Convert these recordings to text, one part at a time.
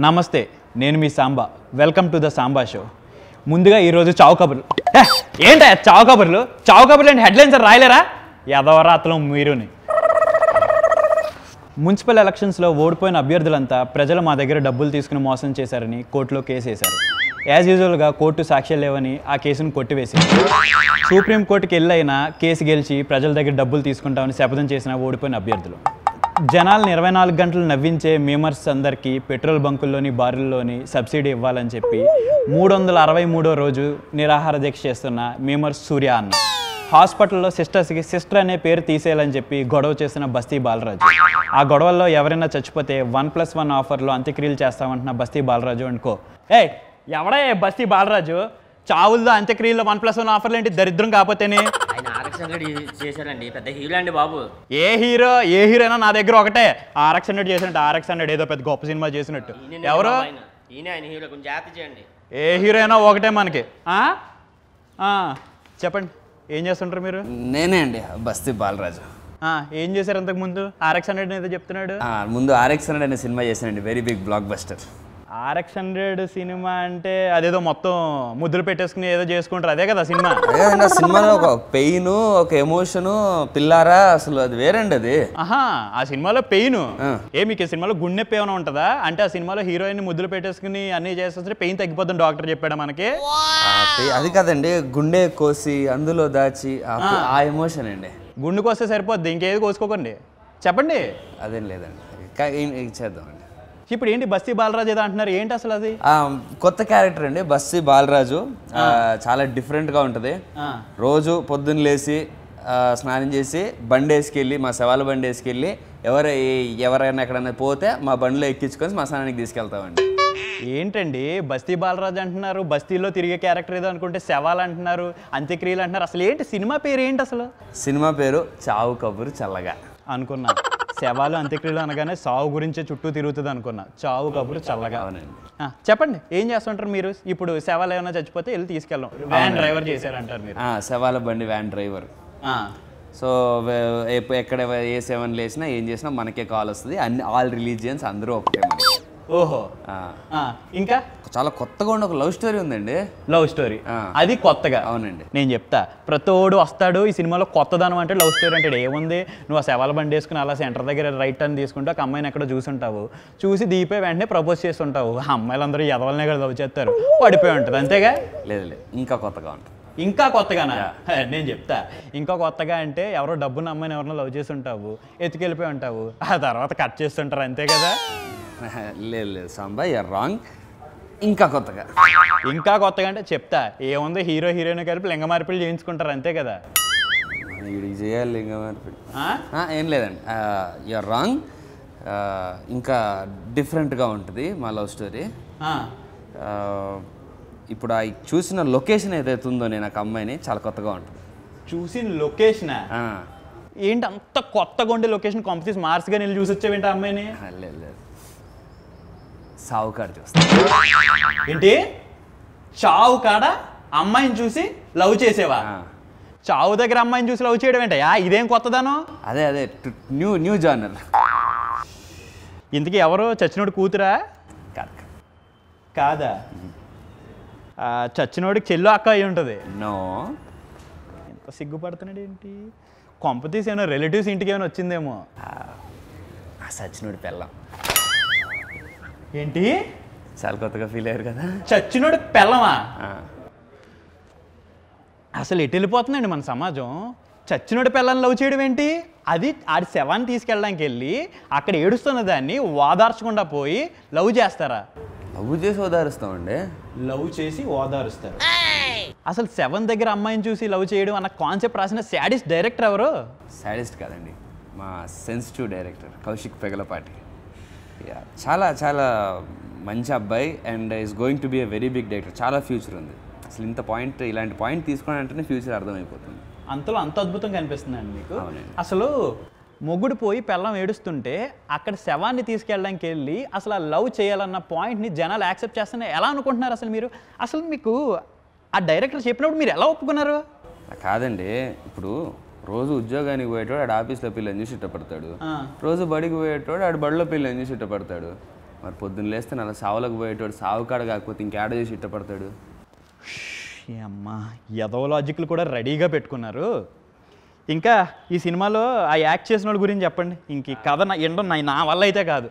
నమస్తే, నేను మీ Samba. Welcome to the Samba show. ముందుగా ఈరోజు చావు కబుర్లు. ఏంటా చావు కబుర్లు? చావు కబుర్లు అంటే హెడ్లైన్స్ రాయలేరా? యదవరాతలో మీరుని. మున్సిపల్ ఎలక్షన్స్లో ఓడిపోయిన అభ్యర్థులంతా ప్రజలు మా దగ్గర డబ్బులు తీసుకుని మోసం చేశారని కోర్టులో కేసు వేశారు. యాజ్ యూజువల్గా కోర్టు సాక్ష్యాలు లేవని ఆ కేసును కొట్టివేసింది. సుప్రీంకోర్టుకి వెళ్ళైనా కేసు గెలిచి ప్రజల దగ్గర డబ్బులు తీసుకుంటామని శపథం చేసిన ఓడిపోయిన అభ్యర్థులు. జనాలను 24 గంటలు నవ్వించే మీమర్స్ అందరికీ పెట్రోల్ బంకుల్లోని బారుల్లోని సబ్సిడీ ఇవ్వాలని చెప్పి 363వ రోజు నిరాహార దీక్ష చేస్తున్న మీమర్స్ సూర్య అన్న. హాస్పిటల్లో సిస్టర్స్కి సిస్టర్ అనే పేరు తీసేయాలని చెప్పి గొడవ చేసిన బస్తీ బాలరాజు. ఆ గొడవల్లో ఎవరైనా చచ్చిపోతే 1+1 ఆఫర్లో అంత్యక్రియలు చేస్తామంటున్న బస్తీ బాలరాజు అనుకో. ఎవడే బస్తీ బాలరాజు? చావులతో అంత్యక్రియల్లో 1+1 ఆఫర్లు ఏంటి? దరిద్రం కాకపోతేనే. చేశారండి, పెద్ద హీరో అండి బాబు. ఏ హీరోనా నా దగ్గర ఒకటే. RX 100 చేసినట్టు, RX 100 ఏదో పెద్ద గొప్ప సినిమా చేసినట్టు. ఎవరు? ఆయన హీరో, కొంచెం జాగ్రత్త చేయండి. ఏ హీరో అయినా ఒకటే మనకి. చెప్పండి, ఏం చేస్తుంటారు మీరు? నేనే అండి, బస్తీ బాలరాజు. ఏం చేశారు అంతకు ముందు? RX 100 ఏదో చెప్తున్నాడు. ముందు RX 100 అనే సినిమా చేశానండి, very big blockbuster. RX 100 సినిమా అంటే అదేదో మొత్తం ముద్దులు పెట్టేసుకుని ఏదో చేసుకుంటారు, అదే కదా సినిమా? అదే ఆ సినిమాలో ఒక పెయిన్, ఒక ఎమోషను, పిల్లారా, అసలు అది వేరండి అది. ఆ సినిమాలో పెయిన్. మీకు ఈ సినిమాలో గుండె నొప్పి ఏమైనా ఉంటుందా? అంటే ఆ సినిమాలో హీరోయిన్ ముద్దులు పెట్టేసుకుని అన్ని చేస్తే పెయిన్ తగ్గిపోతుంది డాక్టర్ చెప్పాడా మనకి? అది కాదండి, గుండె కోసి అందులో దాచి ఆ ఎమోషన్ అండి. గుండె కోస్తే సరిపోద్ది, ఇంకేది కోసుకోకండి. చెప్పండి. అదేం లేదండి, చేద్దామండి. ఇప్పుడు ఏంటి బస్తీ బాలరాజు ఏదో అంటున్నారు, ఏంటి అసలు అది? కొత్త క్యారెక్టర్ అండి బస్తీ బాలరాజు. చాలా డిఫరెంట్గా ఉంటుంది. రోజు పొద్దున్న లేచి స్నానం చేసి బండి వేసుకెళ్ళి, మా శవాల బండి వేసుకెళ్ళి ఎవరైనా ఎక్కడైనా పోతే మా బండిలో ఎక్కించుకొని శ్మశానానికి తీసుకెళ్తామండి. ఏంటండి బస్తీ బాలరాజు అంటున్నారు, బస్తీలో తిరిగే క్యారెక్టర్ ఏదో అనుకుంటే శవాలు అంటున్నారు, అంత్యక్రియలు అంటున్నారు. అసలు ఏంటి సినిమా పేరు ఏంటి అసలు? సినిమా పేరు చావు కబురు చల్లగా అనుకున్నా. శవాలు అంత్యక్రియలు అనగానే సావు గురించే చుట్టూ తిరుగుతుంది అనుకున్నా. చావు కబురు చల్లగా. చెప్పండి, ఏం చేస్తుంటారు మీరు? ఇప్పుడు శవాలు ఏమైనా చచ్చిపోతే వెళ్ళి తీసుకెళ్ళాం, వ్యాన్ డ్రైవర్ చేశారంటారు మీరు. శవాల బండి వ్యాన్ డ్రైవర్. సో ఎక్కడ ఏ సెవెన్ లేసినా ఏం చేసినా మనకే కాల్ వస్తుంది. ఆల్ రిలీజియన్స్ అందరూ ఒకటే మనకి. ఓహో. ఇంకా చాలా కొత్తగా ఉండే ఒక లవ్ స్టోరీ ఉందండి. లవ్ స్టోరీ అది కొత్తగా? అవునండి. నేను చెప్తా, ప్రతోడు వస్తాడు ఈ సినిమాలో కొత్తదనం అంటే లవ్ స్టోరీ అంటే ఏముంది? నువ్వు ఆ శవాల బండి వేసుకుని అలా సెంటర్ దగ్గర రైట్ టర్న్ తీసుకుంటూ ఒక అమ్మాయిని ఎక్కడో చూసుంటావు, చూసి దీపే వెంటనే ప్రపోజ్ చేస్తుంటావు. ఆ అమ్మాయిలందరూ ఎదవలనే కదా లవ్ చేస్తారు, పడిపోయి ఉంటుంది అంతేగా? లేదు, ఇంకా కొత్తగా ఉంటుంది. ఇంకా కొత్తగానా? నేను చెప్తా, ఇంకా కొత్తగా అంటే ఎవరో డబ్బున్న అమ్మాయిని ఎవరినో లవ్ చేసి ఉంటావు, ఎత్తుకెళ్ళిపోయి ఉంటావు, ఆ తర్వాత కట్ చేస్తుంటారు అంతే కదా? లేదు సాంబా, యూర్ రాంగ్. ఇంకా కొత్తగా అంటే చెప్తా, ఏముంది, హీరో హీరోయిన్ కలిపి లింగ మార్పిడి చేయించుకుంటారు అంతే కదా? వీడికి చేయాలి లింగ మార్పిడి? ఏం లేదండి, యూర్ రాంగ్. ఇంకా డిఫరెంట్గా ఉంటుంది మా లవ్ స్టోరీ. ఇప్పుడు ఆ చూసిన లొకేషన్ ఏదైతే ఉందో నేను ఒక అమ్మాయిని, చాలా కొత్తగా ఉంటుంది. చూసిన లొకేషనా? ఏంటి అంత కొత్తగా ఉండే లొకేషన్? కాంపిటీస్ మార్స్గా నేను చూసి వచ్చావేంటి ఆ అమ్మాయిని? లేదు, సావు కాడ చూస్తా. ఏంటి చావు కాడ అమ్మాయిని చూసి లవ్ చేసేవా? చావు దగ్గర అమ్మాయిని చూసి లవ్ చేయడం ఏంటయ్యా? ఇదేం కొత్తదానో? అదే న్యూ జానర్. ఇంతకీ ఎవరు? చచ్చినోడు కూతురా? కాదా? చచ్చినోడికి చెల్లు అక్క అయి ఉంటుంది. నో. ఎంత సిగ్గుపడుతున్నాడు ఏంటి? కొంపతీసి ఏమైనా రిలేటివ్స్ ఇంటికి ఏమైనా వచ్చిందేమో. చచ్చినోడి పెళ్ళం. ఏంటి? చాలా కొత్తగా ఫీల్ అయ్యారు కదా. చచ్చినోడి పెళ్ళమా? అసలు ఎటు వెళ్ళిపోతుందండి మన సమాజం? చచ్చినోడి పెళ్ళని లవ్ చేయడం ఏంటి? అది ఆడి శవాన్ని తీసుకెళ్ళడానికి వెళ్ళి అక్కడ ఏడుస్తున్న దాన్ని ఓదార్చకుండా పోయి లవ్ చేస్తారా? లవ్ చేసి ఓదారుస్తామండి. లవ్ చేసి ఓదారుస్తారు. అసలు శవం దగ్గర అమ్మాయిని చూసి లవ్ చేయడం అన్న కాన్సెప్ట్ రాసిన శాడిస్ట్ డైరెక్టర్ ఎవరు? శాడిస్ట్ కాదండి, మా సెన్సిటివ్ డైరెక్టర్ కౌశిక్ పెగలపాటి. చాలా చాలా మంచి అబ్బాయి and is going to be a very big director. చాలా ఫ్యూచర్ ఉంది. అసలు ఇలాంటి పాయింట్ తీసుకోవడం అంటేనే ఫ్యూచర్ అర్థమైపోతుంది. అంతలో అంత అద్భుతంగా అనిపిస్తుందండి మీకు? అసలు మొగుడు పోయి పెళ్ళం ఏడుస్తుంటే అక్కడ శవాన్ని తీసుకెళ్ళడానికి వెళ్ళి అసలు ఆ లవ్ చేయాలన్న పాయింట్ని జనాలు యాక్సెప్ట్ చేస్తున్నా ఎలా అనుకుంటున్నారు అసలు మీరు? అసలు మీకు ఆ డైరెక్టర్ చెప్పినప్పుడు మీరు ఎలా ఒప్పుకున్నారు? కాదండి, ఇప్పుడు రోజు ఉద్యోగానికి పోయేటోడు ఆడ ఆఫీస్లో పిల్లని చూసి ఇష్టపడతాడు, రోజు బడికి పోయేటోడు ఆడ బడిలో పిల్లని చూసి ఇష్టపడతాడు. మరి పొద్దున్న లేస్తే అలా సావులకు పోయేటోడు సావు కాడ కాకపోతే ఇంకేడ చేసి ఇష్టపడతాడు. అమ్మా ఎదవ లాజిక్లు కూడా రెడీగా పెట్టుకున్నారు. ఇంకా ఈ సినిమాలో ఆ యాక్ట్ చేసిన వాళ్ళ గురించి చెప్పండి. ఇంక ఈ కథ ఏంటో నా వల్ల అయితే కాదు.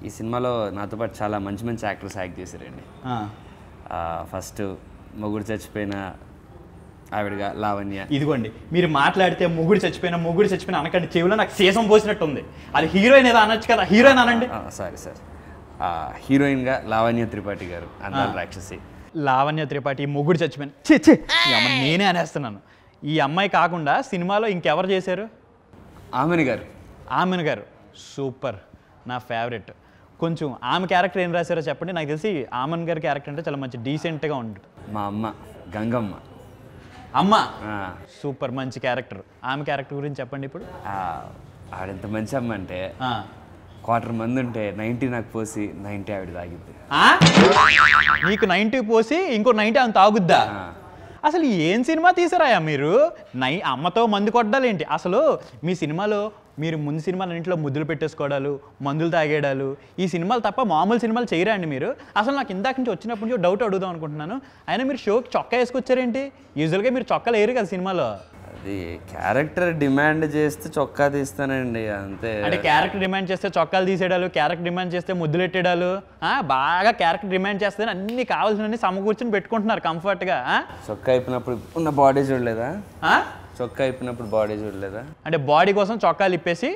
ఈ సినిమాలో నాతో పాటు చాలా మంచి మంచి యాక్టర్స్ యాక్ట్ చేశారండి. ఫస్ట్ మొగుడు చచ్చిపోయిన ఆవిడగా లావణ్య. ఇదిగోండి మీరు మాట్లాడితే మొగుడు చచ్చిపోయిన అనకండి, చెవిలో నాకు సీసం పోసినట్టు ఉంది. అది హీరోయిన్ ఏదో అనొచ్చు కదా, హీరోయిన్ అనండి. సారీ హీరోయిన్గా లావణ్య త్రిపాఠి గారు, అందాల రాక్షసి. లావణ్య త్రిపాఠి మొగుడు చచ్చిపోయిన నేనే అనేస్తున్నాను. ఈ అమ్మాయి కాకుండా సినిమాలో ఇంకెవరు చేశారు? ఆమెన్ గారు సూపర్, నా ఫేవరెట్. కొంచెం ఆమె క్యారెక్టర్ ఏం రాశారో చెప్పండి. నాకు తెలిసి ఆమెన్ గారి క్యారెక్టర్ అంటే చాలా మంచి డీసెంట్గా ఉంటుంది. మా అమ్మ గంగమ్మ. అమ్మ సూపర్, మంచి క్యారెక్టర్. ఆమె క్యారెక్టర్ గురించి చెప్పండి ఇప్పుడు. ఆవిడెంత మంచి అమ్మ అంటే 1/4 మంది ఉంటే 90 నాకు పోసి 90 ఆవిడ తాగిద్ది. నీకు 90 పోసి ఇంకో 90 ఆమె తాగుద్దా? అసలు ఏం సినిమా తీసారాయా మీరు? అమ్మతో మందు కొట్టాలేంటి? అసలు మీ సినిమాలో మీరు ముందు సినిమాలన్నింటిలో ముద్దులు పెట్టేసుకోవడాలు, మందులు తాగేయడాలు, ఈ సినిమాలు తప్ప మామూలు సినిమాలు చేయరా అండి మీరు? అసలు నాకు ఇందాక నుంచి వచ్చినప్పటి నుంచి డౌట్ అడుగుదాం అనుకుంటున్నాను. అయినా మీరు షోకి చొక్కా వేసుకొచ్చారేంటి? యూజువల్గా మీరు చొక్కాలు వేయరు కదా సినిమాలో. అది క్యారెక్టర్ డిమాండ్ చేస్తే చొక్కా తీస్తానండి, అంతే. అంటే క్యారెక్టర్ డిమాండ్ చేస్తే చొక్కాలు తీసేయడాలు, క్యారెక్టర్ డిమాండ్ చేస్తే ముద్దులు పెట్టేడాలు, బాగా క్యారెక్టర్ డిమాండ్ చేస్తే అన్ని కావాల్సినవన్నీ సమకూర్చుని పెట్టుకుంటున్నారు కంఫర్ట్గా. చొక్కా అయిపోయినప్పుడు ఉన్న బాడీ చూడలేదా? చొక్కా అయిపోయినప్పుడు బాడీ చూడలేదా? అంటే బాడీ కోసం చొక్కాలు ఇప్పేసి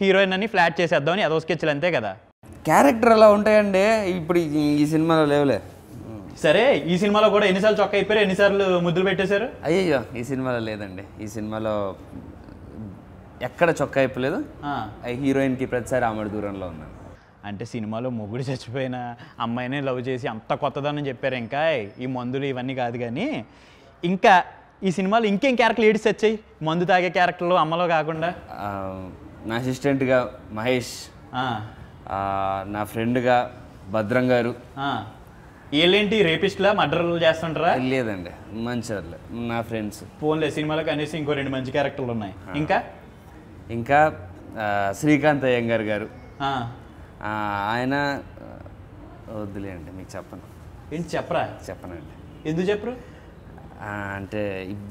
హీరోయిన్ అని ఫ్లాట్ చేసేద్దామని అదో స్కెచ్లు, అంతే కదా? క్యారెక్టర్ అలా ఉంటాయండి. ఇప్పుడు ఈ సినిమాలో లేవులే. సరే, ఈ సినిమాలో కూడా ఎన్నిసార్లు చొక్కా అయిపోయారు, ఎన్నిసార్లు ముద్దులు పెట్టేశారు? అయ్యో, ఈ సినిమాలో లేదండి. ఈ సినిమాలో ఎక్కడ చొక్కా అయిపోలేదు. హీరోయిన్కి ప్రతిసారి ఆమె దూరంలో ఉన్నాను. అంటే సినిమాలో మొగుడు చచ్చిపోయిన అమ్మాయినే లవ్ చేసి అంత కొత్తదానని చెప్పారు. ఇంకా ఈ మందులు ఇవన్నీ కాదు కానీ, ఇంకా ఈ సినిమాలో ఇంకేం క్యారెక్టర్లు ఏడిసి వచ్చాయి మందు తాగే క్యారెక్టర్లు అమ్మలో కాకుండా? నా అసిస్టెంట్గా మహేష్, నా ఫ్రెండ్గా భద్రం గారు. వీళ్ళేంటి రేపిస్ట్లా మర్డర్లు చేస్తుంటారా? లేదండి, మంచి వాళ్ళే నా ఫ్రెండ్స్. ఫోన్లే సినిమాలో కనీసం ఇంకో 2 మంచి క్యారెక్టర్లు ఉన్నాయి. ఇంకా శ్రీకాంత్ అయ్యంగార్ గారు. ఆయన వద్దులేండి, మీకు చెప్పను. ఏంటి చెప్పరా? చెప్పనండి. ఎందుకు చెప్పరు? అంటే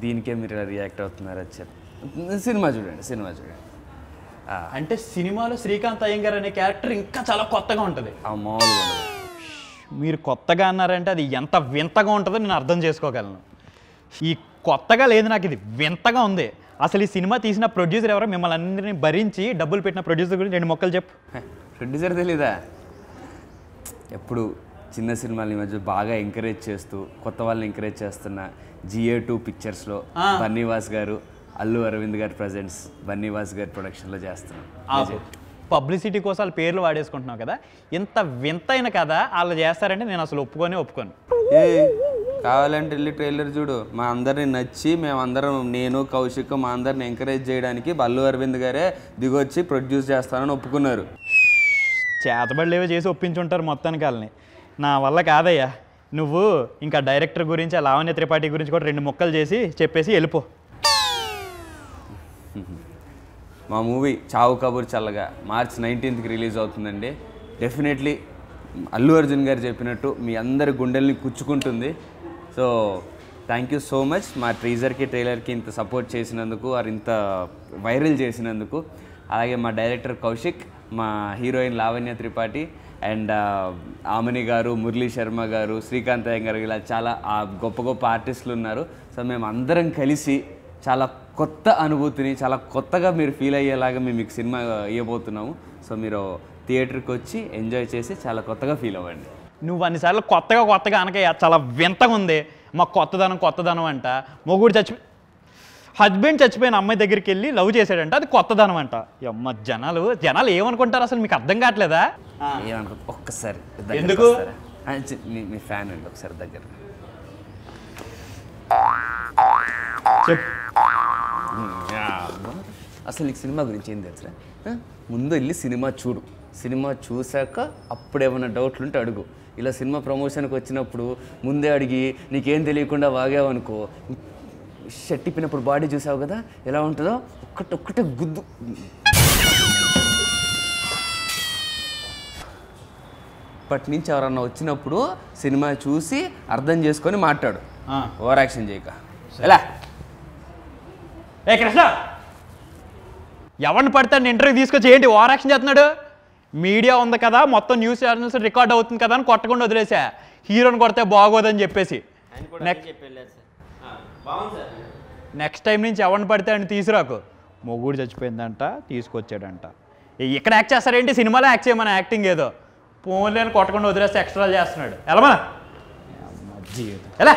దీనికే మీరు రియాక్ట్ అవుతున్నారు అది చెప్పి. సినిమా చూడండి. అంటే సినిమాలో శ్రీకాంత్ అయ్యంగార్ అనే క్యారెక్టర్ ఇంకా చాలా కొత్తగా ఉంటుంది. మామూలుగా మీరు కొత్తగా అన్నారంటే అది ఎంత వింతగా ఉంటుందో నేను అర్థం చేసుకోగలను. ఈ కొత్తగా లేదు, నాకు ఇది వింతగా ఉంది. అసలు ఈ సినిమా తీసిన ప్రొడ్యూసర్ ఎవరో? మిమ్మల్ని అందరినీ భరించి డబ్బులు పెట్టిన ప్రొడ్యూసర్ గురించి 2 మొక్కలు చెప్పు. ప్రొడ్యూసర్ తెలీదా? ఎప్పుడు చిన్న సినిమాలు ఈ మధ్య బాగా ఎంకరేజ్ చేస్తూ కొత్త వాళ్ళని ఎంకరేజ్ చేస్తున్న GA2 పిక్చర్స్లో బన్నీవాస్ గారు, అల్లు అరవింద్ గారు ప్రజెంట్స్, బన్నీవాస్ గారి ప్రొడక్షన్లో చేస్తున్నాం. పబ్లిసిటీ కోసం వాళ్ళ పేర్లు వాడేసుకుంటున్నావు కదా, ఇంత వింతైన కదా వాళ్ళు చేస్తారంటే నేను అసలు ఒప్పుకోనే ఒప్పుకోను. కావాలంటే వెళ్ళి ట్రైలర్ చూడు. మా అందరిని నచ్చి మేమందరం, నేను కౌశిక్, మా అందరిని ఎంకరేజ్ చేయడానికి అల్లు అరవింద్ గారే దిగొచ్చి ప్రొడ్యూస్ చేస్తానని ఒప్పుకున్నారు. చేతబడిలేవో చేసి ఒప్పించుంటారు మొత్తానికి వాళ్ళని. నా వల్ల కాదయ్యా. నువ్వు ఇంకా డైరెక్టర్ గురించి, లావణ్య త్రిపాఠి గురించి కూడా 2 మొక్కలు చేసి చెప్పేసి వెళ్ళిపో. మా మూవీ చావు కబూర్ చల్లగా March 19th రిలీజ్ అవుతుందండి. డెఫినెట్లీ అల్లు అర్జున్ గారు చెప్పినట్టు మీ అందరి గుండెల్ని కుచ్చుకుంటుంది. So thank you so much మా టీజర్కి ట్రైలర్కి ఇంత సపోర్ట్ చేసినందుకు, ఇంత వైరల్ చేసినందుకు. అలాగే మా డైరెక్టర్ కౌశిక్, మా హీరోయిన్ లావణ్య త్రిపాఠి అండ్ ఆమని గారు, మురళీ శర్మ గారు, శ్రీకాంత్ అయ్యంగారు, ఇలా చాలా గొప్ప గొప్ప ఆర్టిస్టులు ఉన్నారు. సో మేము అందరం కలిసి చాలా కొత్త అనుభూతిని, చాలా కొత్తగా మీరు ఫీల్ అయ్యేలాగా మేము మీకు సినిమా ఇవ్వబోతున్నాము. సో మీరు థియేటర్కి వచ్చి ఎంజాయ్ చేసి చాలా కొత్తగా ఫీల్ అవ్వండి. నువ్వు అన్నిసార్లు కొత్తగా అనకయ్యా, చాలా వింతగా ఉంది. మాకు కొత్తదనం అంట. మొగుడు హస్బెండ్ చచ్చిపోయిన అమ్మాయి దగ్గరికి వెళ్ళి లవ్ చేశాడంట, అది కొత్తదనం అంట. అమ్మ జనాలు ఏమనుకుంటారు అసలు? మీకు అర్థం కావట్లేదా? ఒక్కసారి ఎందుకు? మీ ఫ్యాన్ అండి, ఒకసారి దగ్గర అసలు నీకు సినిమా గురించి ఏం తెలుసా? ముందు వెళ్ళి సినిమా చూడు. సినిమా చూశాక అప్పుడు ఏమైనా డౌట్లు ఉంటే అడుగు. ఇలా సినిమా ప్రమోషన్కి వచ్చినప్పుడు ముందే అడిగి నీకేం తెలియకుండా వాగావనుకో, షర్ట్ ఇప్పినప్పుడు బాడీ చూసావు కదా ఎలా ఉంటుందో, ఒక్కటే గుద్దు. ఇప్పటి నుంచి ఎవరన్నా వచ్చినప్పుడు సినిమా చూసి అర్థం చేసుకొని మాట్లాడు, ఓవర్ యాక్షన్ చేయక. ఎలా ఏ కృష్ణ, ఎవరిని పడతాడు ఇంటర్వ్యూ తీసుకొచ్చి ఏంటి ఓవర్ యాక్షన్ చేస్తున్నాడు? మీడియా ఉంది కదా, మొత్తం న్యూస్ ఛానల్స్ రికార్డ్ అవుతుంది కదా అని కొట్టకుండా వదిలేసా. హీరోని కొడితే బాగోదని చెప్పేసి నెక్స్ట్ టైం నుంచి ఎవరిని పడితే అని తీసుకురాకు. మొగుడు చచ్చిపోయిందంట, తీసుకొచ్చాడంట. ఇక్కడ యాక్ట్ చేస్తారేంటి? సినిమాలో యాక్ట్ చేయమని యాక్టింగ్ ఏదో ఫోన్లో కొట్టకుండా వదిలేస్తే ఎక్స్ట్రా చేస్తున్నాడు. ఎలా జీవితం ఎలా